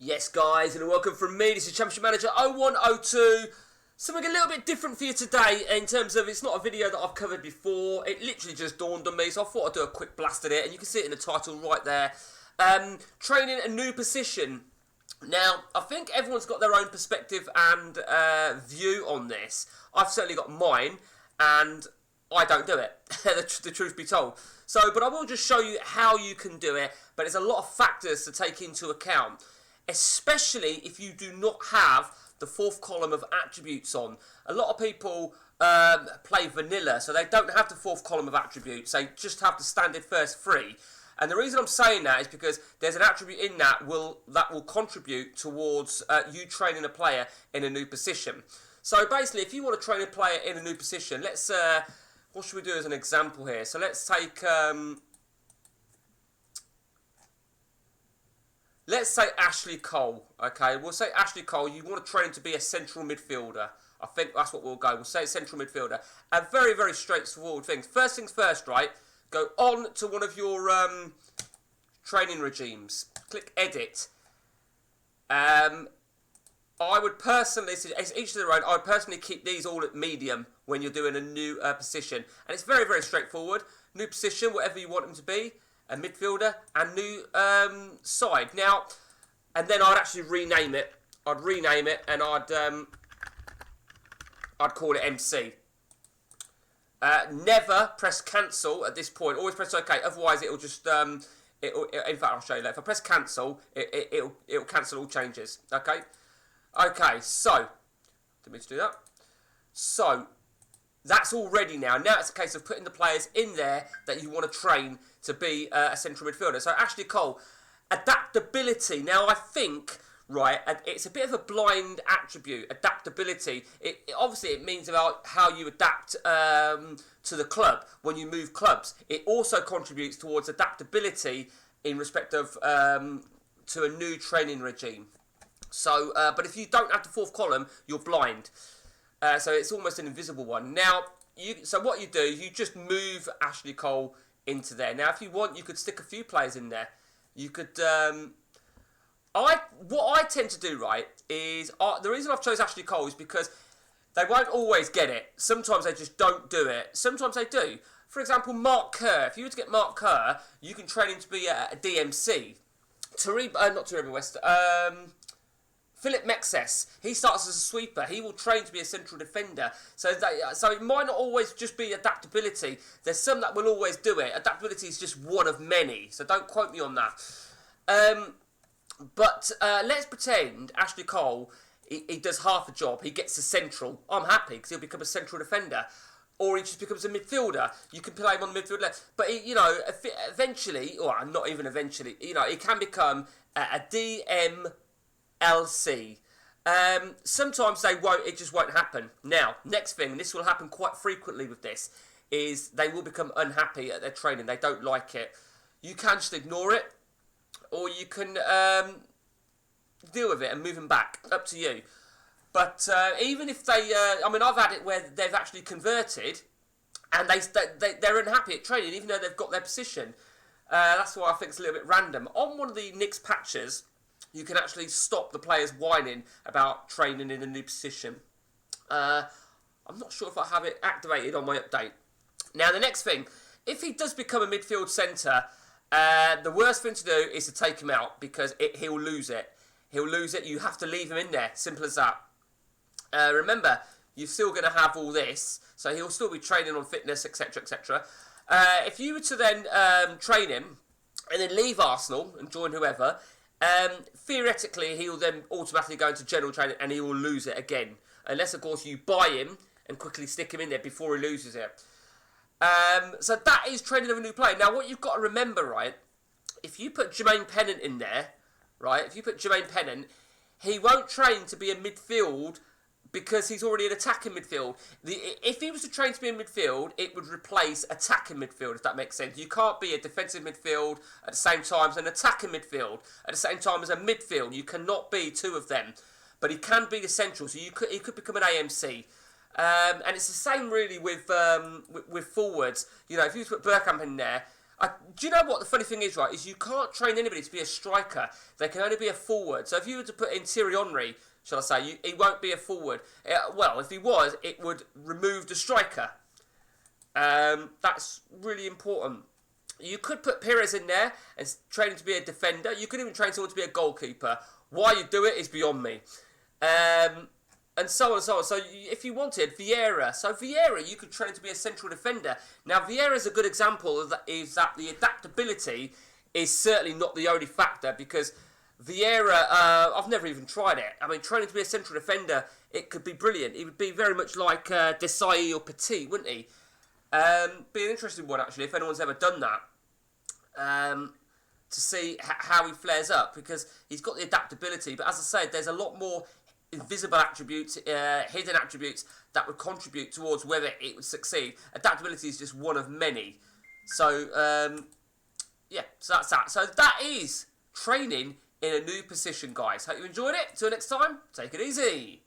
Yes, guys, and welcome from me. This is Championship Manager 0102. Something a little bit different for you today in terms of it's not a video that I've covered before. It literally just dawned on me, so I thought I'd do a quick blast at it, and you can see it in the title right there. Training a new position. Now, I think everyone's got their own perspective and view on this. I've certainly got mine, and I don't do it, the truth be told. But I will just show you how you can do it, but there's a lot of factors to take into account, especially if you do not have the fourth column of attributes on. A lot of people play vanilla, so they don't have the fourth column of attributes. They just have the standard first three. And the reason I'm saying that is because there's an attribute in that will contribute towards you training a player in a new position. So basically, if you want to train a player in a new position, let's what should we do as an example here? So let's take let's say Ashley Cole. Okay, we'll say Ashley Cole. You want to train him to be a central midfielder. I think that's what we'll go. We'll say central midfielder. A very, very straightforward thing. First things first, right? Go on to one of your training regimes. Click Edit. I would personally, it's each to their own, I would personally keep these all at medium when you're doing a new position. And it's very, very straightforward. New position, whatever you want them to be. A midfielder and new side. Now, and then I'd actually rename it. I'd rename it and I'd call it MC. Never press cancel at this point. Always press OK. Otherwise, it'll just in fact, I'll show you that. If I press cancel, it'll cancel all changes. Okay. Okay. So, didn't mean to do that. So, that's all ready now. Now it's a case of putting the players in there that you want to train to be a central midfielder. So Ashley Cole, adaptability. Now I think, right, it's a bit of a blind attribute, adaptability. Obviously it means about how you adapt to the club when you move clubs. It also contributes towards adaptability in respect of to a new training regime. So, but if you don't have the fourth column, you're blind. So it's almost an invisible one. Now, so what you do, you just move Ashley Cole into there. Now, if you want, you could stick a few players in there. You could. What I tend to do, right, is the reason I've chose Ashley Cole is because they won't always get it. Sometimes they just don't do it. Sometimes they do. For example, Mark Kerr. If you were to get Mark Kerr, you can train him to be a DMC. Not Tariba West. Philip Mexes, he starts as a sweeper. He will train to be a central defender. So it might not always just be adaptability. There's some that will always do it. Adaptability is just one of many. So don't quote me on that. But let's pretend Ashley Cole, he does half a job. He gets a central. I'm happy because he'll become a central defender. Or he just becomes a midfielder. You can play him on the midfield left. But, eventually, or not even eventually, he can become a DMLC. Sometimes it just won't happen. Now, next thing, and this will happen quite frequently with this, is they will become unhappy at their training. They don't like it. You can just ignore it, or you can deal with it and move them back. Up to you. But even if they, I've had it where they've actually converted, and they're unhappy at training, even though they've got their position. That's why I think it's a little bit random. On one of the Knicks patches, you can actually stop the players whining about training in a new position. I'm not sure if I have it activated on my update. Now, the next thing, if he does become a midfield centre, the worst thing to do is to take him out because he'll lose it. He'll lose it. You have to leave him in there. Simple as that. Remember, you're still going to have all this, so he'll still be training on fitness, etc., etc. If you were to then train him and then leave Arsenal and join whoever, theoretically, he'll then automatically go into general training and he will lose it again. Unless, of course, you buy him and quickly stick him in there before he loses it. So that is training of a new player. Now, what you've got to remember, right, if you put Jermaine Pennant in there, right, he won't train to be a midfield because he's already an attacking midfield. If he was to train to be in midfield, it would replace attacking midfield, if that makes sense. You can't be a defensive midfield at the same time as an attacking midfield, at the same time as a midfield. You cannot be two of them. But he can be the central, so he could become an AMC. And it's the same really with forwards. If you put Bergkamp in there, Do you know what the funny thing is, right? Is you can't train anybody to be a striker. They can only be a forward. So if you were to put in Thierry Henry, shall I say, he won't be a forward. Well, if he was, it would remove the striker. That's really important. You could put Pires in there and train him to be a defender. You could even train someone to be a goalkeeper. Why you do it is beyond me. And so on and so on. So if you wanted Vieira, you could train to be a central defender. Now Vieira is a good example of that. Is that the adaptability is certainly not the only factor, because Vieira, I've never even tried it. I mean, training to be a central defender, it could be brilliant. He would be very much like Desai or Petit, wouldn't he? Be an interesting one actually if anyone's ever done that. To see how he flares up, because he's got the adaptability. But as I said, there's a lot more invisible attributes, hidden attributes that would contribute towards whether it would succeed. Adaptability is just one of many. So, yeah, so that's that. So that is training in a new position, guys. Hope you enjoyed it. Till next time, take it easy.